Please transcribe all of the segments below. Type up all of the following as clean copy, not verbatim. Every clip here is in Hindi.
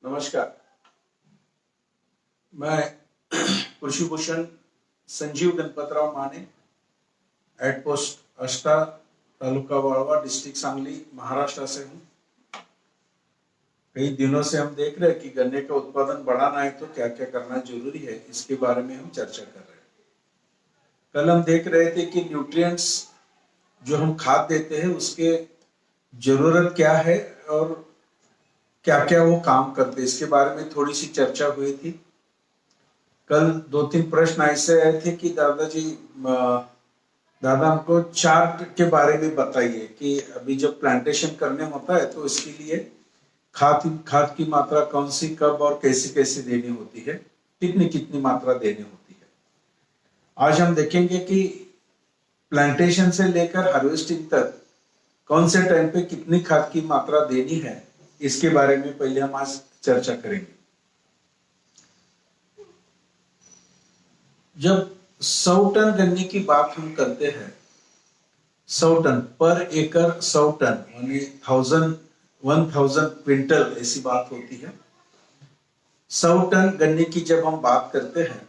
नमस्कार। मैं कृषि Bhushan Sanjeev Ganpatrao Mane, head post Ashta, taluka Walwa, district Sangli, Maharashtra से हूँ। कई दिनों से हम देख रहे हैं कि गन्ने का उत्पादन बढ़ाना है तो क्या क्या करना जरूरी है, इसके बारे में हम चर्चा कर रहे हैं। कल हम देख रहे थे कि न्यूट्रिएंट्स जो हम खाद देते हैं उसके जरूरत क्या है और क्या क्या वो काम करते हैं, इसके बारे में थोड़ी सी चर्चा हुई थी। कल 2-3 प्रश्न ऐसे आए थे कि दादा हमको चार्ट के बारे में बताइए कि अभी जब प्लांटेशन करने होता है तो इसके लिए खाद की मात्रा कौन सी, कब और कैसे कैसे देनी होती है, कितनी कितनी मात्रा देनी होती है। आज हम देखेंगे कि प्लांटेशन से लेकर हार्वेस्टिंग तक कौन से टाइम पे कितनी खाद की मात्रा देनी है, इसके बारे में पहले हम आज चर्चा करेंगे। जब 100 टन गन्ने की बात हम करते हैं, 100 टन पर एकड़, 100 टन यानी 1000 क्विंटल ऐसी बात होती है। 100 टन गन्ने की जब हम बात करते हैं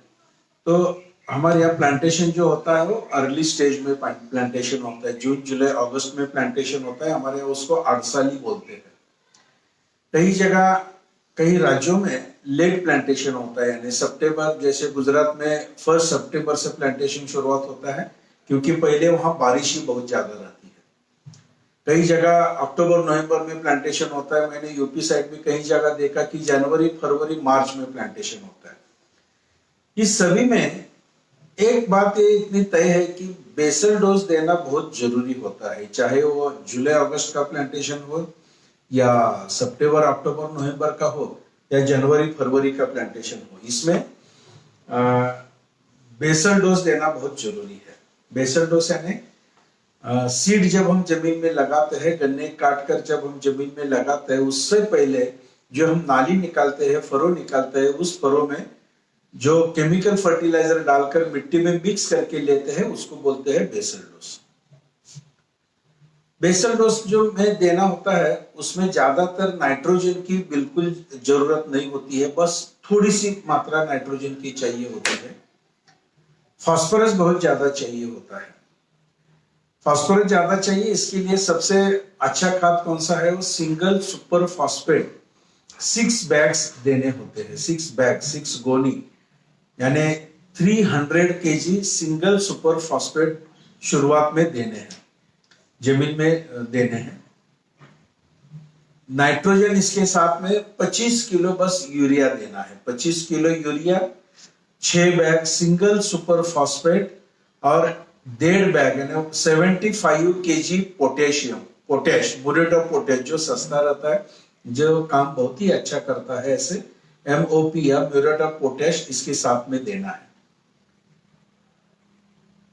तो हमारे यहाँ प्लांटेशन जो होता है वो अर्ली स्टेज में प्लांटेशन होता है। जून जुलाई अगस्त में प्लांटेशन होता है, हमारे यहाँ उसको अड़साली बोलते हैं। कई जगह कई राज्यों में लेट प्लांटेशन होता है, यानी सितंबर, जैसे गुजरात में 1 सितंबर से प्लांटेशन शुरुआत होता है क्योंकि पहले वहां बारिश ही बहुत ज्यादा रहती है। कई जगह अक्टूबर नवंबर में प्लांटेशन होता है। मैंने यूपी साइड में कई जगह देखा कि जनवरी फरवरी मार्च में प्लांटेशन होता है। इस सभी में एक बात ये इतनी तय है कि बेसल डोज देना बहुत जरूरी होता है, चाहे वो जुलाई अगस्त का प्लांटेशन हो या सितंबर अक्टूबर नवंबर का हो या जनवरी फरवरी का प्लांटेशन हो। इसमें बेसल डोज देना बहुत जरूरी है। बेसल डोज यानी सीड जब हम जमीन में लगाते हैं, गन्ने काट कर जब हम जमीन में लगाते हैं, उससे पहले जो हम नाली निकालते हैं, फरो निकालते हैं, उस फरो में जो केमिकल फर्टिलाइजर डालकर मिट्टी में मिक्स करके लेते हैं उसको बोलते हैं बेसल डोज। बेसल डोज जो में देना होता है उसमें ज्यादातर नाइट्रोजन की बिल्कुल जरूरत नहीं होती है, बस थोड़ी सी मात्रा नाइट्रोजन की चाहिए होती है। फास्फोरस बहुत ज्यादा चाहिए होता है। फास्फोरस ज्यादा चाहिए, इसके लिए सबसे अच्छा खाद कौन सा है, वो सिंगल सुपर फॉस्फेट 6 बैग्स देने होते हैं। 6 बैग, 6 गोनी, यानी 300 kg सिंगल सुपर फॉस्फेट शुरुआत में देने हैं, जमीन में देने हैं। नाइट्रोजन इसके साथ में 25 किलो बस यूरिया देना है। 25 kilo urea, 6 bag single super phosphate और 1.5 बैग यानी 75 kg potassium, muriate of potash जो सस्ता रहता है, जो काम बहुत ही अच्छा करता है, ऐसे MOP या म्यूरेट ऑफ पोटेश इसके साथ में देना है।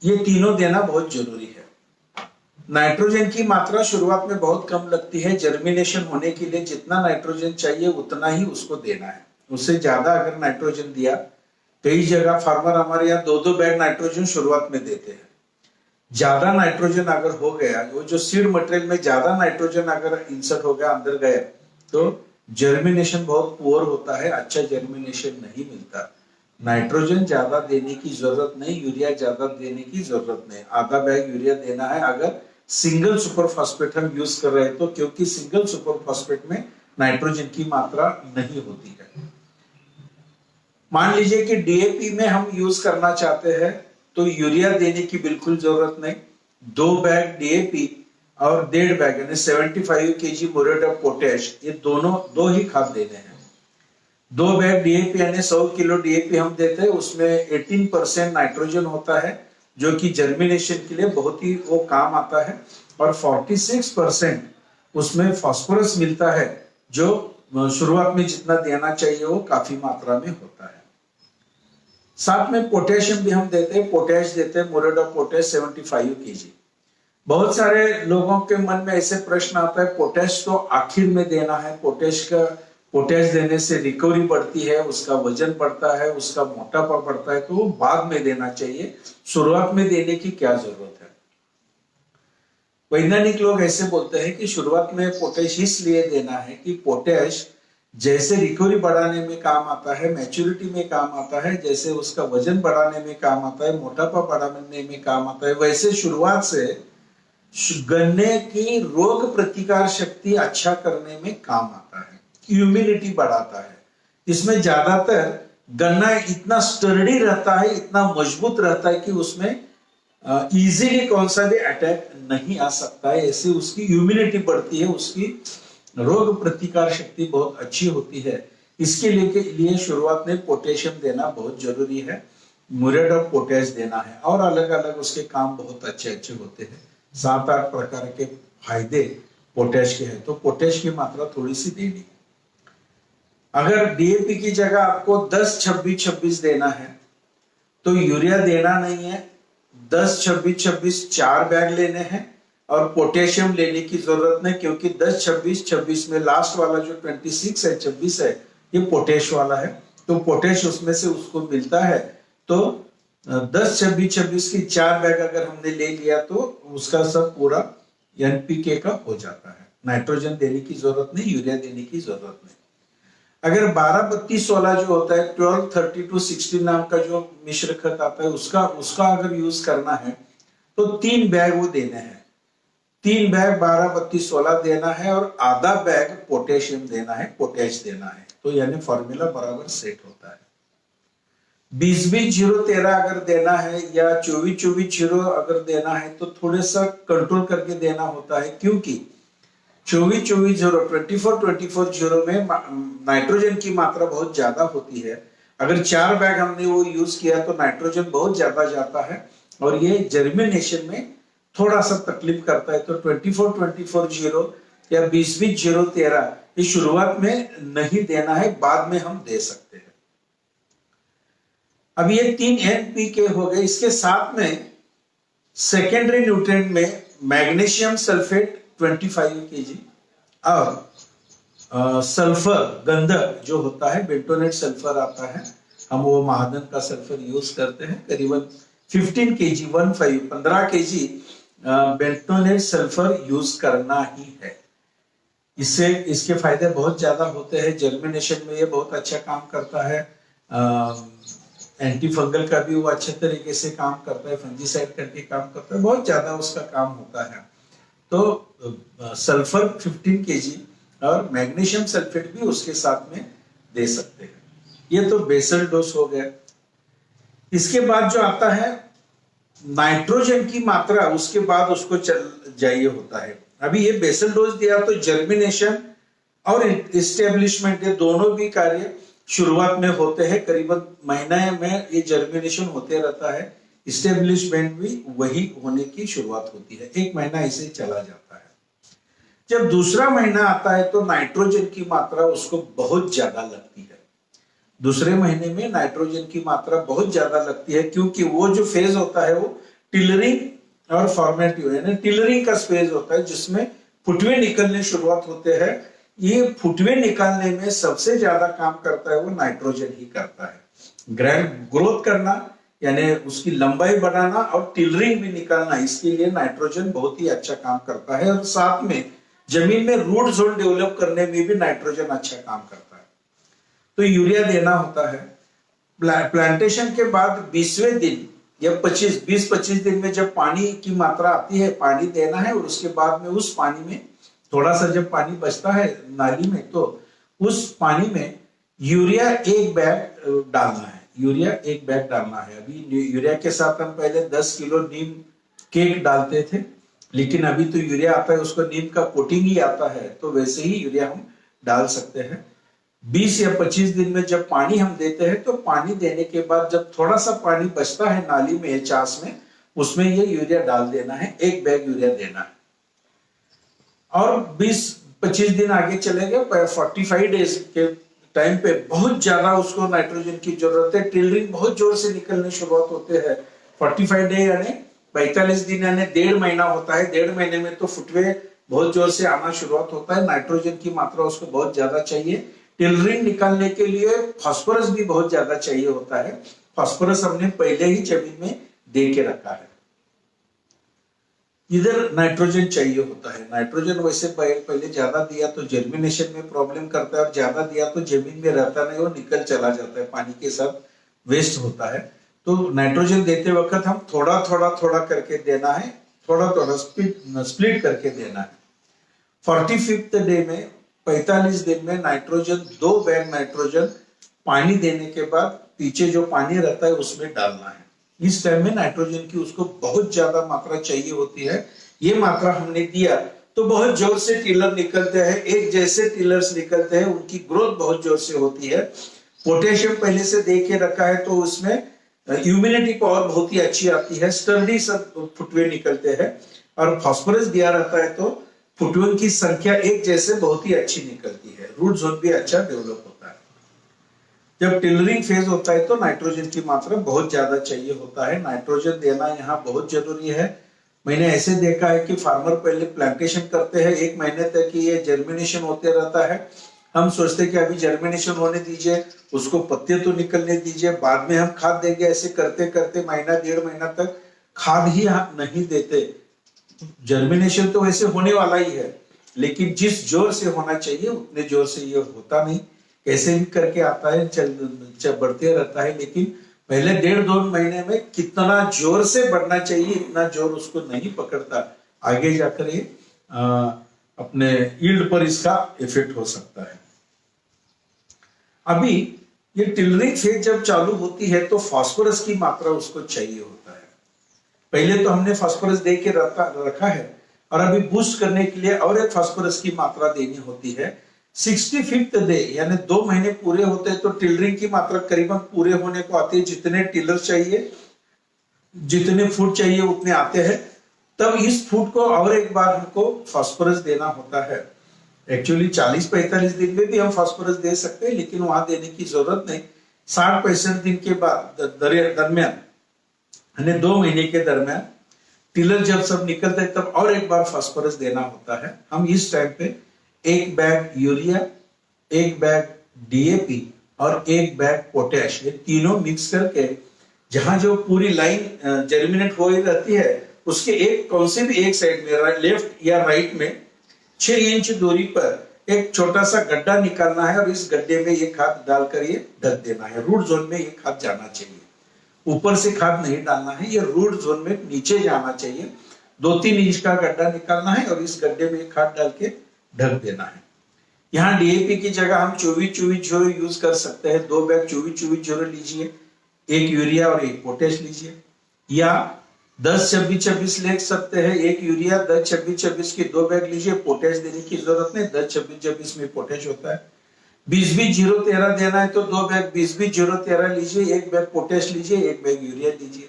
ये तीनों देना बहुत जरूरी है। नाइट्रोजन की मात्रा शुरुआत में बहुत कम लगती है। जर्मिनेशन होने के लिए जितना नाइट्रोजन चाहिए उतना ही उसको देना है। उससे ज्यादा अगर नाइट्रोजन दिया, कई जगह फार्मर हमारे यहाँ 2-2 बैग नाइट्रोजन शुरुआत में देते हैं। ज्यादा नाइट्रोजन अगर हो गया, वो जो सीड मटेरियल में ज्यादा नाइट्रोजन अगर इंसर्ट हो गया, अंदर गया, तो जर्मिनेशन बहुत पुअर होता है, अच्छा जर्मिनेशन नहीं मिलता। नाइट्रोजन ज्यादा देने की जरूरत नहीं, यूरिया ज्यादा देने की जरूरत नहीं। आधा बैग यूरिया देना है अगर सिंगल सुपर फॉस्फेट हम यूज कर रहे हैं तो, क्योंकि सिंगल सुपर फॉस्फेट में नाइट्रोजन की मात्रा नहीं होती है। मान लीजिए कि DAP में हम यूज करना चाहते हैं तो यूरिया देने की बिल्कुल जरूरत नहीं। 2 बैग DAP और 1.5 बैग यानी 75 kg म्यूरेट ऑफ पोटेश, ये दोनों 2 ही खाद देने हैं। 2 बैग DAP यानी 100 किलो DAP हम देते हैं, उसमें 18% नाइट्रोजन होता है जो कि जर्मिनेशन के लिए बहुत ही वो काम आता है, और 46% उसमें फास्फोरस मिलता है जो शुरुआत में जितना देना चाहिए वो काफी मात्रा में होता है। साथ में पोटेशियम भी हम देते हैं, पोटेश देते हैं, म्यूरेट ऑफ पोटेश 75 kg। बहुत सारे लोगों के मन में ऐसे प्रश्न आता है, पोटेश तो आखिर में देना है, पोटेश देने से रिकवरी बढ़ती है, उसका वजन बढ़ता है, उसका मोटापा बढ़ता है, तो वो बाद में देना चाहिए, शुरुआत में देने की क्या जरूरत है। वैज्ञानिक लोग ऐसे बोलते हैं कि शुरुआत में पोटेश इसलिए देना है कि पोटेश जैसे रिकवरी बढ़ाने में काम आता है, मैच्योरिटी में काम आता है, जैसे उसका वजन बढ़ाने में काम आता है, मोटापा बढ़ाने में काम आता है, वैसे शुरुआत से गन्ने की रोग प्रतिकार शक्ति अच्छा करने में काम आता है, इम्यूनिटी बढ़ाता है। इसमें ज्यादातर गन्ना इतना स्टर्डी रहता है, इतना मजबूत रहता है कि उसमें इजीली कौन सा भी अटैक नहीं आ सकता है। ऐसे उसकी इम्यूनिटी बढ़ती है, उसकी रोग प्रतिकार शक्ति बहुत अच्छी होती है। इसके लिए शुरुआत में पोटेशियम देना बहुत जरूरी है, म्यूरेट ऑफ पोटेश देना है, और अलग अलग उसके काम बहुत अच्छे अच्छे होते हैं। 7-8 प्रकार के फायदे पोटेश के हैं, तो पोटेश की मात्रा थोड़ी सी देनी। अगर डीएपी की जगह आपको 10-26-26 देना है तो यूरिया देना नहीं है, 10-26-26 4 बैग लेने हैं, और पोटेशियम लेने की जरूरत नहीं, क्योंकि 10-26-26 में लास्ट वाला जो 26 है, 26 है, ये पोटेश वाला है, तो पोटेश उसमें से उसको मिलता है। तो 10-26-26 की 4 बैग अगर हमने ले लिया तो उसका सब पूरा एनपीके का हो जाता है। नाइट्रोजन देने की जरूरत नहीं, यूरिया देने की जरूरत नहीं। अगर 12-32-16 जो होता है, 12-32-16 नाम का जो मिश्र खत आता है, उसका अगर यूज करना है तो 3 बैग वो देने हैं। 3 बैग 12-32-16 देना है और आधा बैग पोटेशियम देना है, पोटेश देना है, तो यानी फॉर्मूला बराबर सेट होता है। 20-20-0-13 अगर देना है या 24-24-0 अगर देना है तो थोड़ा सा कंट्रोल करके देना होता है, क्योंकि 24-24-0 24-24-0 में नाइट्रोजन की मात्रा बहुत ज्यादा होती है। अगर 4 बैग हमने वो यूज किया तो नाइट्रोजन बहुत ज्यादा जाता है और ये जर्मिनेशन में थोड़ा सा तकलीफ करता है। तो 24-24-0 या 20-20-0-13 ये शुरुआत में नहीं देना है, बाद में हम दे सकते हैं। अब ये 3 एनपीके हो गए। इसके साथ में सेकेंडरी न्यूट्रिएंट में मैग्नीशियम सल्फेट 25 kg और सल्फर गंधक जो होता है, बेंटोनेट सल्फर आता है, हम वो महादन का सल्फर यूज करते हैं, करीबन 15 kg 15 kg बेंटोनेट सल्फर यूज करना ही है। इससे इसके फायदे बहुत ज्यादा होते हैं। जर्मिनेशन में ये बहुत अच्छा काम करता है, एंटी फंगल का भी वो अच्छे तरीके से काम करता है, फंजीसाइड करके काम करता है, बहुत ज्यादा उसका काम होता है। तो सल्फर 15 kg और मैग्नीशियम सल्फेट भी उसके साथ में दे सकते हैं। ये तो बेसल डोज हो गया। इसके बाद जो आता है नाइट्रोजन की मात्रा, उसके बाद उसको चाहिए होता है। अभी ये बेसल डोज दिया तो जर्मिनेशन और इस्टेब्लिशमेंट ये दोनों भी कार्य शुरुआत में होते हैं, करीबन महीने में ये जर्मिनेशन होते रहता है, इस्टेब्लिशमेंट भी वही होने की शुरुआत होती है, 1 महीना ऐसे चला जाता है। जब दूसरा महीना आता है तो नाइट्रोजन की मात्रा उसको बहुत ज्यादा लगती है। दूसरे महीने में नाइट्रोजन की मात्रा बहुत ज्यादा लगती है, क्योंकि वो जो फेज होता है वो टिलरिंग और फॉर्मेटिव यानी टिलरिंग का फेज होता है, जिसमें फुटवे निकलने शुरुआत होते हैं। ये फुटवे निकालने में सबसे ज्यादा काम करता है वो नाइट्रोजन ही करता है। ग्रोथ करना यानी उसकी लंबाई बढ़ाना और टिलरिंग भी निकालना, इसके लिए नाइट्रोजन बहुत ही अच्छा काम करता है। और साथ में जमीन में रूट जोन डेवलप करने में भी नाइट्रोजन अच्छा काम करता है। तो यूरिया देना होता है। प्लांटेशन के बाद 20वें दिन या 20-25 दिन में जब पानी की मात्रा आती है, पानी देना है, और उसके बाद में उस पानी में थोड़ा सा जब पानी बचता है नाली में, तो उस पानी में यूरिया 1 बैग डालना है। यूरिया 1 बैग डालना है। अभी यूरिया के साथ हम पहले 10 किलो नीम केक डालते थे, लेकिन अभी तो यूरिया आता है उसको नीम का कोटिंग ही आता है, तो वैसे ही यूरिया हम डाल सकते हैं। 20 या 25 दिन में जब पानी हम देते हैं, तो पानी देने के बाद जब थोड़ा सा पानी बचता है नाली में, चास में, उसमें ये यूरिया डाल देना है, 1 बैग यूरिया देना है। और 20-25 दिन आगे चले गए, 45 डेज के टाइम पे बहुत ज्यादा उसको नाइट्रोजन की जरूरत है। टिलरिंग बहुत जोर से निकलने शुरुआत होते हैं। 45 डे यानी 45 दिन यानी 1.5 महीना होता है। 1.5 महीने में तो फुटवे बहुत जोर से आना शुरुआत होता है। नाइट्रोजन की मात्रा उसको बहुत ज्यादा चाहिए। टिलरिंग निकालने के लिए फास्फोरस भी बहुत ज्यादा चाहिए होता है। फास्फोरस हमने पहले ही जमीन में दे के रखा है। इधर नाइट्रोजन चाहिए होता है। नाइट्रोजन वैसे पहले ज्यादा दिया तो जर्मिनेशन में प्रॉब्लम करता है, और ज्यादा दिया तो जमीन में रहता नहीं, वो निकल चला जाता है, पानी के साथ वेस्ट होता है। तो नाइट्रोजन देते वक्त हम थोड़ा थोड़ा थोड़ा करके देना है, थोड़ा थोड़ा स्प्लिट करके देना है। 45th डे में 45 दिन में नाइट्रोजन 2 बैग नाइट्रोजन पानी देने के बाद पीछे जो पानी रहता है उसमें डालना है। इस टाइम में नाइट्रोजन की उसको बहुत ज्यादा मात्रा चाहिए होती है। ये मात्रा हमने दिया तो बहुत जोर से टिलर निकलते हैं, एक जैसे टिलर्स निकलते हैं, उनकी ग्रोथ बहुत जोर से होती है। पोटेशियम पहले से दे के रखा है तो उसमें ह्यूमिडिटी पावर बहुत ही अच्छी आती है, स्टर्डी सब फुटवे निकलते हैं। और फास्फोरस दिया रहता है तो फुटवन की संख्या एक जैसे बहुत ही अच्छी निकलती है, रूट जोन भी अच्छा डेवलप होता है। जब टिलरिंग फेज होता है तो नाइट्रोजन की मात्रा बहुत ज्यादा चाहिए होता है। नाइट्रोजन देना यहाँ बहुत जरूरी है। मैंने ऐसे देखा है कि फार्मर पहले प्लांटेशन करते हैं, 1 महीने तक ये जर्मिनेशन होते रहता है। हम सोचते हैं कि अभी जर्मिनेशन होने दीजिए, उसको पत्ते तो निकलने दीजिए, बाद में हम खाद देंगे। ऐसे करते करते महीना 1.5 महीना तक खाद ही नहीं देते। जर्मिनेशन तो वैसे होने वाला ही है, लेकिन जिस जोर से होना चाहिए उतने जोर से ये होता नहीं। कैसे भी करके आता है, चल बढ़ते रहता है, लेकिन पहले 1.5-2 महीने में कितना जोर से बढ़ना चाहिए इतना जोर उसको नहीं पकड़ता। आगे जाकर ये अपने यील्ड पर इसका इफेक्ट हो सकता है। अभी ये टिलरिंग फेज जब चालू होती है तो फास्फोरस की मात्रा उसको चाहिए होता है। पहले तो हमने फास्फोरस दे के रखा है, और अभी बूस्ट करने के लिए और एक फास्फोरस की मात्रा देनी होती है। 65th डे यानी 2 महीने पूरे होते हैं तो टिलरिंग की मात्रा करीबन पूरे होने को आती है। जितने टिलर चाहिए, जितने फुट चाहिए उतने आते हैं। तब इस फुट को और एक बार हमको फास्फोरस देना होता है। एक्चुअली 40-45 दिन में भी हम फास्फोरस दे सकते हैं, लेकिन वहां देने की जरूरत नहीं। 60-65 दिन के बाद दरमियान 2 महीने के दरमियान टिलर जब सब निकलते हैं तब और एक बार फास्फोरस देना होता है। हम इस टाइम पे 1 बैग यूरिया, 1 बैग डीएपी और 1 बैग पोटैश, ये तीनों मिक्स करके जहां जो पूरी लाइन जर्मिनेट हो रहती है उसके एक कौन से भी एक साइड में, लेफ्ट या राइट में 6 इंच दूरी पर एक छोटा सा गड्ढा निकालना है, और इस गड्ढे में ये खाद डालकर ये ढक देना है। रूट जोन में ये खाद जाना चाहिए, ऊपर से खाद नहीं डालना है, ये रूट जोन में नीचे जाना चाहिए। 2-3 इंच का गड्ढा निकालना है और इस गड्ढे में खाद डाल के ढक देना है। यहाँ डीएपी की जगह हम 24-24 जोरो यूज कर सकते हैं। 2 बैग 24-24 जोरो लीजिए, 1 यूरिया और 1 पोटेश लीजिए, या 10-26-26 ले सकते हैं। 1 यूरिया 10-26-26 की 2 बैग लीजिए, पोटेश देने की जरूरत नहीं, 10-26-26 में पोटेश होता है। 20-20-0-13 देना है तो 2 बैग 20-20-0-13 लीजिए, 1 बैग पोटेश लीजिए, 1 बैग यूरिया लीजिए।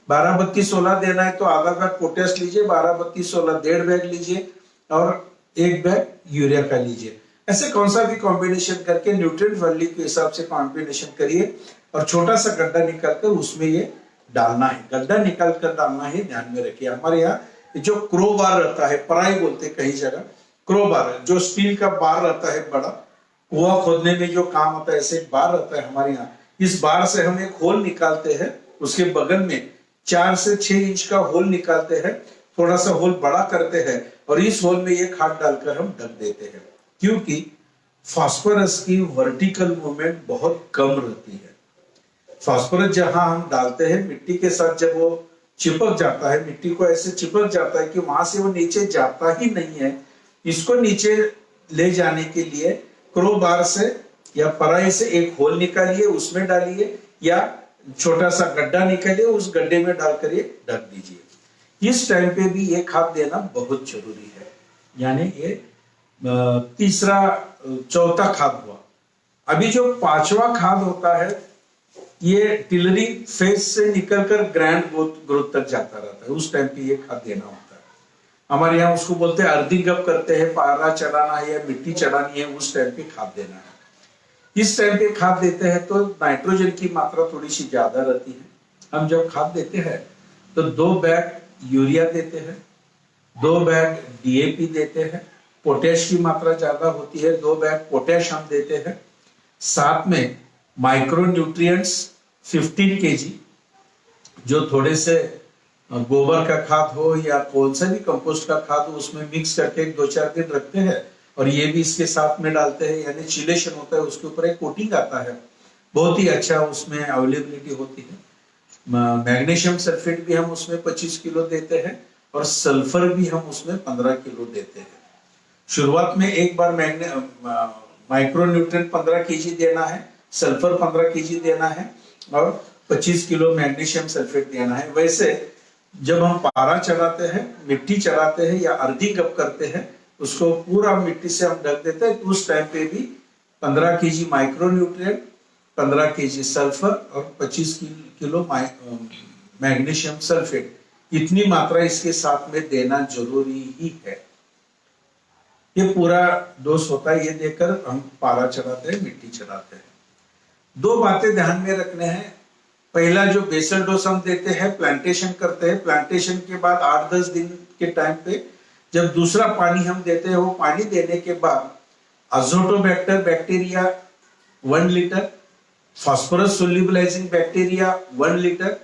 12-32-16 देना है तो आधा बैग पोटेश लीजिए, 12-32-16 1.5 बैग लीजिए, और 1 बैग यूरिया का लीजिए। ऐसे कौन सा भी कॉम्बिनेशन करके न्यूट्रिएंट वैल्यू के हिसाब से कॉम्बिनेशन करिए, और छोटा सा गड्ढा निकालकर उसमें ये डालना है। गड्ढा निकाल कर डालना है, ध्यान में रखिए। हमारे यहाँ जो क्रो बार रहता है, पराई बोलते कई जगह, क्रो बार जो स्टील का बार रहता है, बड़ा कुआं खोदने में जो काम होता है, ऐसे एक बार रहता है हमारे यहाँ। इस बार से हम एक होल निकालते हैं, उसके बगल में 4 से 6 इंच का होल निकालते हैं, थोड़ा सा होल बड़ा करते हैं, और इस होल में ये खाद डालकर हम ढक देते हैं। क्योंकि फास्फोरस की वर्टिकल मूवमेंट बहुत कम रहती है। फास्फोरस जहां हम डालते हैं मिट्टी के साथ, जब वो चिपक जाता है, मिट्टी को ऐसे चिपक जाता है कि वहां से वो नीचे जाता ही नहीं है। इसको नीचे ले जाने के लिए क्रो बार से या पराई से एक होल निकालिए, उसमें डालिए, या छोटा सा गड्ढा निकालिए, उस गड्ढे में डालकर ये ढक दीजिए। इस टाइम पे भी ये खाद देना बहुत जरूरी है। यानी ये तीसरा चौथा खाद हुआ। अभी जो 5वां खाद होता है, ये टिलरी फेज से निकलकर ग्रैंड ग्रोथ तक जाता रहता है। उस टाइम पे ये खाद देना होता है। हमारे यहाँ उसको बोलते हैं अर्थिंग अप करते हैं, पारा चढ़ाना है या मिट्टी चढ़ानी है, उस टाइम पे खाद देना है। इस टाइम पे खाद देते हैं तो नाइट्रोजन की मात्रा थोड़ी सी ज्यादा रहती है। हम जब खाद देते हैं तो 2 बैग यूरिया देते हैं, 2 बैग डीएपी देते हैं, पोटेश की मात्रा ज्यादा होती है, 2 बैग पोटेश हम देते हैं, साथ में माइक्रो न्यूट्रिएंट्स 15 kg जो थोड़े से गोबर का खाद हो या कौन सा भी कंपोस्ट का खाद हो, उसमें मिक्स करके 2-4 दिन रखते हैं और ये भी इसके साथ में डालते हैं, यानी चिलेशन होता है, उसके ऊपर एक कोटिंग आता है, बहुत ही अच्छा उसमें अवेलेबिलिटी होती है। मैग्नीशियम सल्फेट भी हम उसमें 25 किलो देते हैं और सल्फर भी हम उसमें 15 किलो देते हैं। शुरुआत में एक बार माइक्रो न्यूट्रिएंट 15 केजी देना है, सल्फर 15 केजी देना है और 25 किलो मैग्नीशियम सल्फेट देना है। वैसे जब हम पारा चलाते हैं, मिट्टी चलाते हैं या अर्थिंग अप करते हैं, उसको पूरा मिट्टी से हम ढक देते हैं, तो उस टाइम पे भी 15 KG micro nutrient, 15 KG sulphur और 25 किलो मैग्नीशियम सल्फेट, इतनी मात्रा इसके साथ में देना जरूरी ही है। ये पूरा डोज होता है, ये देकर हम पारा चलाते हैं, मिट्टी चलाते हैं। दो बातें ध्यान में रखने हैं। पहला जो बेसल डोज हम देते हैं, प्लांटेशन करते हैं, प्लांटेशन के बाद 8-10 दिन के टाइम पे जब दूसरा पानी हम देते हैं, वो पानी देने के बाद Azotobacter bacteria 1 litre, phosphorus solubilising bacteria 1 litre,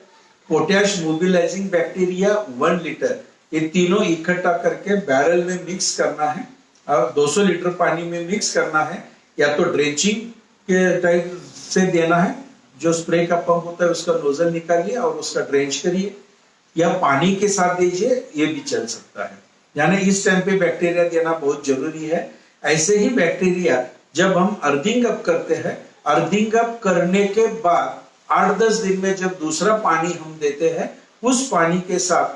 potash mobilising bacteria 1 litre, ये तीनों इकट्ठा करके बैरल में मिक्स करना है और 200 लीटर पानी में मिक्स करना है। या तो ड्रेंचिंग के टाइप से देना है, जो स्प्रे का पंप होता है उसका नोजल निकालिए और उसका ड्रेंच करिए, या पानी के साथ दीजिए, ये भी चल सकता है। यानी इस टाइम पे बैक्टीरिया देना बहुत जरूरी है। ऐसे ही बैक्टीरिया जब हम अर्थिंग अप करते हैं, अर्थिंग अप करने के बाद 8-10 दिन में जब दूसरा पानी हम देते हैं, उस पानी के साथ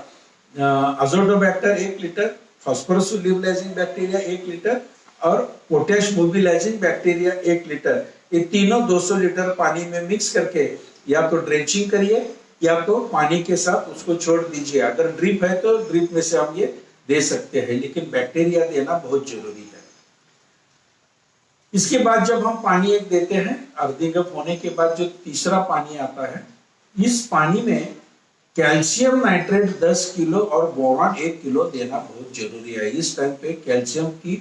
Azotobacter 1 litre, phosphorus solubilising bacteria 1 litre और पोटैश मोबिलाइजिंग बैक्टीरिया 1 लीटर, ये तीनों 200 लीटर पानी में मिक्स करके या तो ड्रेंचिंग करिए या तो पानी के साथ उसको छोड़ दीजिए। अगर ड्रिप है तो ड्रिप में से हम ये दे सकते हैं, लेकिन बैक्टीरिया देना बहुत जरूरी है। इसके बाद जब हम पानी एक देते हैं, अर्थिंग अप होने के बाद जो तीसरा पानी आता है, इस पानी में कैल्शियम नाइट्रेट 10 किलो और बोरान 1 किलो देना बहुत जरूरी है। इस टाइम पे कैल्शियम की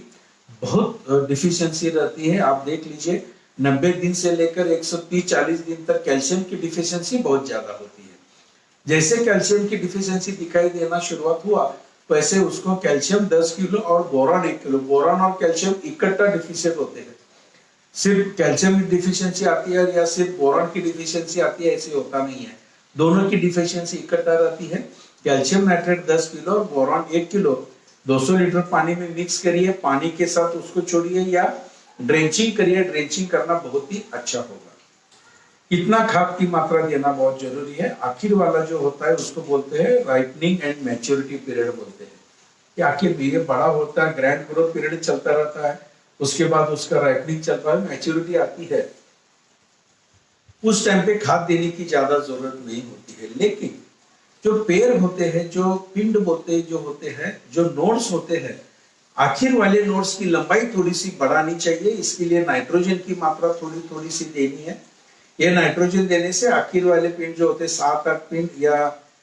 बहुत डिफिशियंसी रहती है। आप देख लीजिए 90 दिन से लेकर 130-40 दिन तक कैल्शियम की डिफिशियंसी बहुत ज्यादा होती है। जैसे कैल्शियम की डिफिशियंसी दिखाई देना शुरुआत हुआ, वैसे उसको कैल्शियम 10 किलो और बोरान 1 किलो, बोरान और कैल्शियम इकट्ठा डिफिशियंट होते हैं। सिर्फ कैल्शियम की डिफिशियंसी आती है या सिर्फ बोरान की डिफिशियंसी आती है, ऐसे होता नहीं है। दोनों की डिफिशियंसी इकट्ठा रहती है। कैल्शियम नाइट्रेट 10 किलो और बोरान 1 किलो 200 लीटर पानी में मिक्स करिए, पानी के साथ उसको छोड़िए या ड्रेंचिंग करिए। ड्रेंचिंग करना बहुत ही अच्छा होगा। इतना खाद की मात्रा देना बहुत जरूरी है। आखिर वाला जो होता है उसको बोलते हैं राइपनिंग एंड मैच्योरिटी पीरियड बोलते हैं। कि आखिर ये बड़ा होता है, ग्रैंड ग्रोथ पीरियड चलता रहता है, उसके बाद उसका राइपनिंग चलता है, मैच्योरिटी आती है, उस टाइम पे खाद देने की ज्यादा जरूरत नहीं होती है। लेकिन जो पेड़ होते हैं, जो पिंड जो होते हैं, जो नोड्स होते हैं, आखिर वाले नोड्स की लंबाई थोड़ी सी बढ़ानी चाहिए। इसके लिए नाइट्रोजन की मात्रा थोड़ी थोड़ी सी देनी है। ये नाइट्रोजन देने से आखिर वाले पिंड जो होते हैं, 7-8 पिंड या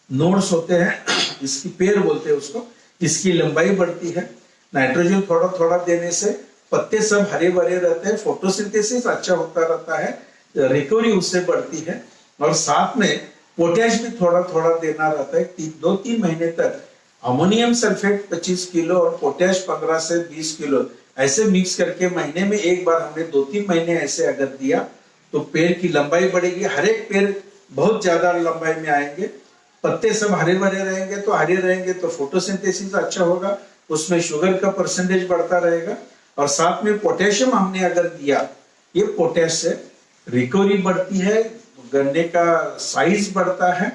नोड्स होते हैं, इसकी पेड़ बोलते हैं उसको, इसकी लंबाई बढ़ती है। नाइट्रोजन थोड़ा थोड़ा देने से पत्ते सब हरे भरे रहते हैं, फोटोसिंथेसिस अच्छा होता रहता है, रिकवरी उससे बढ़ती है। और साथ में पोटैश भी थोड़ा थोड़ा देना रहता है। 2-3 महीने तक अमोनियम सल्फेट 25 किलो और पोटैश 15 से 20 किलो ऐसे मिक्स करके महीने में एक बार हमने 2-3 महीने ऐसे अगर दिया तो पेड़ की लंबाई बढ़ेगी। हर एक पेड़ बहुत ज्यादा लंबाई में आएंगे, पत्ते सब हरे भरे रहेंगे, तो हरे रहेंगे तो फोटोसिंथेसिस अच्छा होगा, उसमें शुगर का परसेंटेज बढ़ता रहेगा। और साथ में पोटेशियम हमने अगर दिया, ये पोटैश से रिकवरी बढ़ती है, गन्ने का साइज बढ़ता है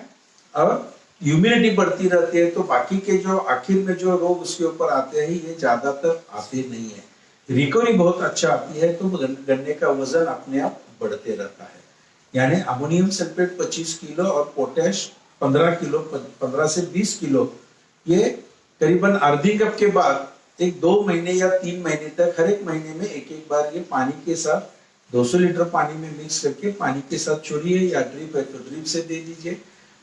और ह्यूमिडिटी बढ़ती रहती है। तो बाकी के जो आखिर में जो रोग उसके ऊपर आते हैं, ये ज्यादातर आते नहीं है। रिकवरी बहुत अच्छा आती है, तो गन्ने का वजन अपने आप बढ़ते रहता है। यानी अमोनियम सल्फेट 25 किलो और पोटैश 15 किलो, 15 से 20 किलो, ये करीबन अर्थिंग अप के बाद 1-2 महीने या 3 महीने तक हर एक महीने में एक बार ये पानी के साथ 200 लीटर पानी में मिक्स करके पानी के साथ छोड़िए, या ड्रिप है तो ड्रिप से दे दीजिए।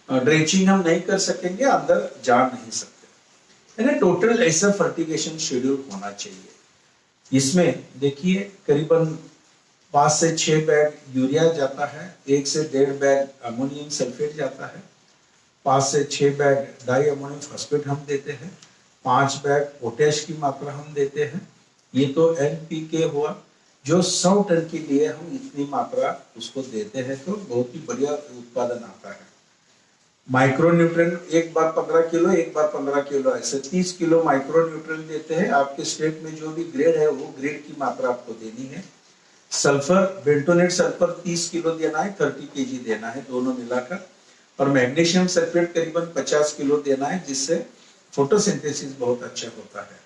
ड्रेंचिंग हम नहीं कर सकेंगे, अंदर जा नहीं सकते। यानी टोटल ऐसा फर्टिगेशन शेड्यूल होना चाहिए। इसमें देखिए करीबन 5 से 6 बैग यूरिया जाता है, 1 से 1.5 बैग अमोनियम सल्फेट जाता है, 5 से 6 बैग डाई अमोनियम फॉस्फेट हम देते हैं, 5 बैग पोटेश की मात्रा हम देते हैं। ये तो NPK हुआ, जो 100 टन के लिए हम इतनी मात्रा उसको देते हैं तो बहुत ही बढ़िया उत्पादन आता है। माइक्रो न्यूट्रिएंट एक बार 15 किलो, एक बार 15 किलो, ऐसे 30 किलो माइक्रो न्यूट्रिएंट देते हैं। आपके स्टेट में जो भी ग्रेड है वो ग्रेड की मात्रा आपको देनी है। सल्फर, बेंटोनेट सल्फर 30 किलो देना है, 30 kg देना है दोनों मिलाकर। और मैग्नीशियम सल्फेट करीबन 50 किलो देना है, जिससे फोटोसिंथेसिस बहुत अच्छा होता है।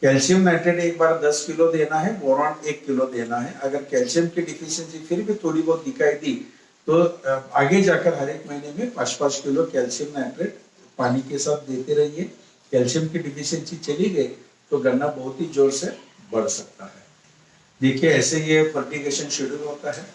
कैल्शियम नाइट्रेट एक बार 10 किलो देना है, बोरॉन 1 किलो देना है। अगर कैल्शियम की डिफिशियंसी फिर भी थोड़ी बहुत दिखाई दी तो आगे जाकर हर एक महीने में 5-5 किलो कैल्शियम नाइट्रेट पानी के साथ देते रहिए। कैल्शियम की डिफिशियंसी चली गई तो गन्ना बहुत ही जोर से बढ़ सकता है। देखिए ऐसे ये फर्टिगेशन शेड्यूल होता है।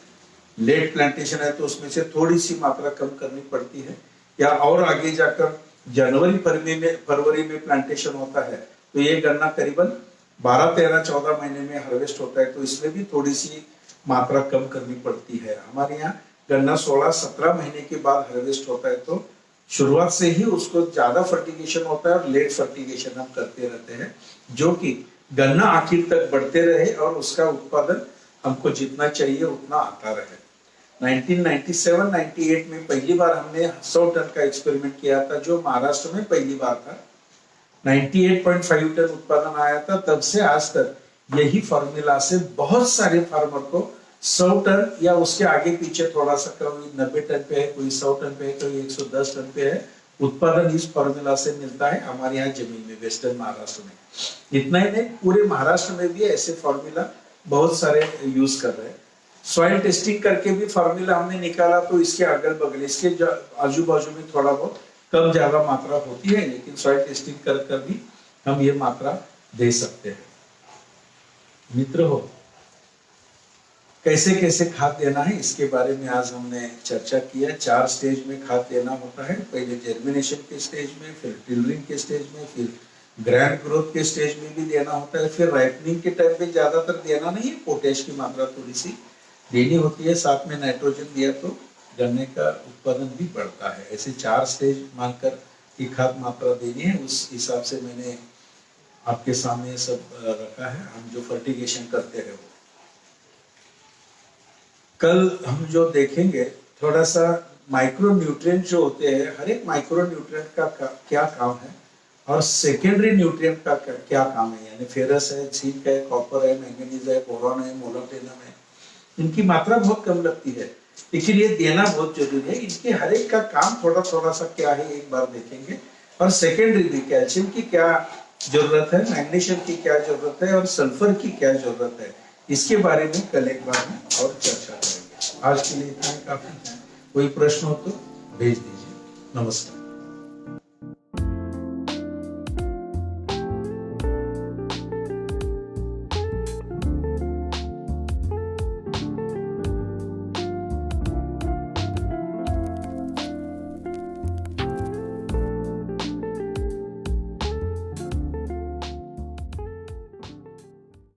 लेट प्लांटेशन है तो उसमें से थोड़ी सी मात्रा कम करनी पड़ती है, या और आगे जाकर फरवरी में प्लांटेशन होता है तो ये गन्ना करीबन 12, 13, 14 महीने में हार्वेस्ट होता है, तो इसमें भी थोड़ी सी मात्रा कम करनी पड़ती है। हमारे यहाँ गन्ना 16, 17 महीने के बाद हार्वेस्ट होता है, तो शुरुआत से ही उसको ज्यादा फर्टिगेशन होता है और लेट फर्टिगेशन हम करते रहते हैं, जो कि गन्ना आखिर तक बढ़ते रहे और उसका उत्पादन हमको जितना चाहिए उतना आता रहे। 1997-98 में पहली बार हमने 100 टन का एक्सपेरिमेंट किया था, जो महाराष्ट्र में पहली बार था। 98.5 टन उत्पादन आया था। तब से आज तक यही फॉर्मूला से बहुत सारे फार्मर को 100 टन या उसके आगे पीछे थोड़ा सा, कोई 90 टन पे है, कोई 100 टन पे है, कोई 110 टन पे है, उत्पादन इस फॉर्मूला से मिलता है हमारे यहाँ जमीन में, वेस्टर्न महाराष्ट्र में। इतना ही नहीं, पूरे महाराष्ट्र में भी ऐसे फॉर्मूला बहुत सारे यूज कर रहे हैं। सॉइल टेस्टिंग करके भी फॉर्मूला हमने निकाला, तो इसके अगल बगल, इसके आजू बाजू में थोड़ा बहुत कम ज्यादा मात्रा होती है, लेकिन सॉइल टेस्टिंग कर भी हम ये मात्रा दे सकते हैं। मित्र हो, कैसे कैसे खाद देना है इसके बारे में आज हमने चर्चा किया। 4 स्टेज में खाद देना होता है। पहले जर्मिनेशन के स्टेज में, फिर टिलरिंग के स्टेज में, फिर ग्रैंड ग्रोथ के स्टेज में भी देना होता है, फिर राइपनिंग के टाइम पे ज्यादातर देना नहीं है, पोटेश की मात्रा थोड़ी सी देनी होती है, साथ में नाइट्रोजन दिया तो गन्ने का उत्पादन भी बढ़ता है। ऐसे 4 स्टेज मानकर की खाद मात्रा देनी है, उस हिसाब से मैंने आपके सामने सब रखा है। हम जो फर्टिगेशन करते हैं वो कल हम जो देखेंगे, थोड़ा सा माइक्रो न्यूट्रिएंट जो होते हैं, हर एक माइक्रो न्यूट्रिएंट का क्या काम है और सेकेंडरी न्यूट्रिएंट का क्या काम है, यानी फेरस है, जिंक है, कॉपर है, मैंगनीज है, बोरॉन है, मोलिब्डेनम है। इनकी मात्रा बहुत कम लगती है, लेकिन ये देना बहुत जरूरी है। इनके हर एक का काम थोड़ा थोड़ा सा क्या है एक बार देखेंगे, और सेकेंडरी भी कैल्शियम की क्या जरूरत है, मैग्नीशियम की क्या जरूरत है और सल्फर की क्या जरूरत है, इसके बारे में कल एक बार में और चर्चा करेंगे। आज के लिए इतना काफी है। कोई प्रश्न हो तो भेज दीजिए। नमस्कार।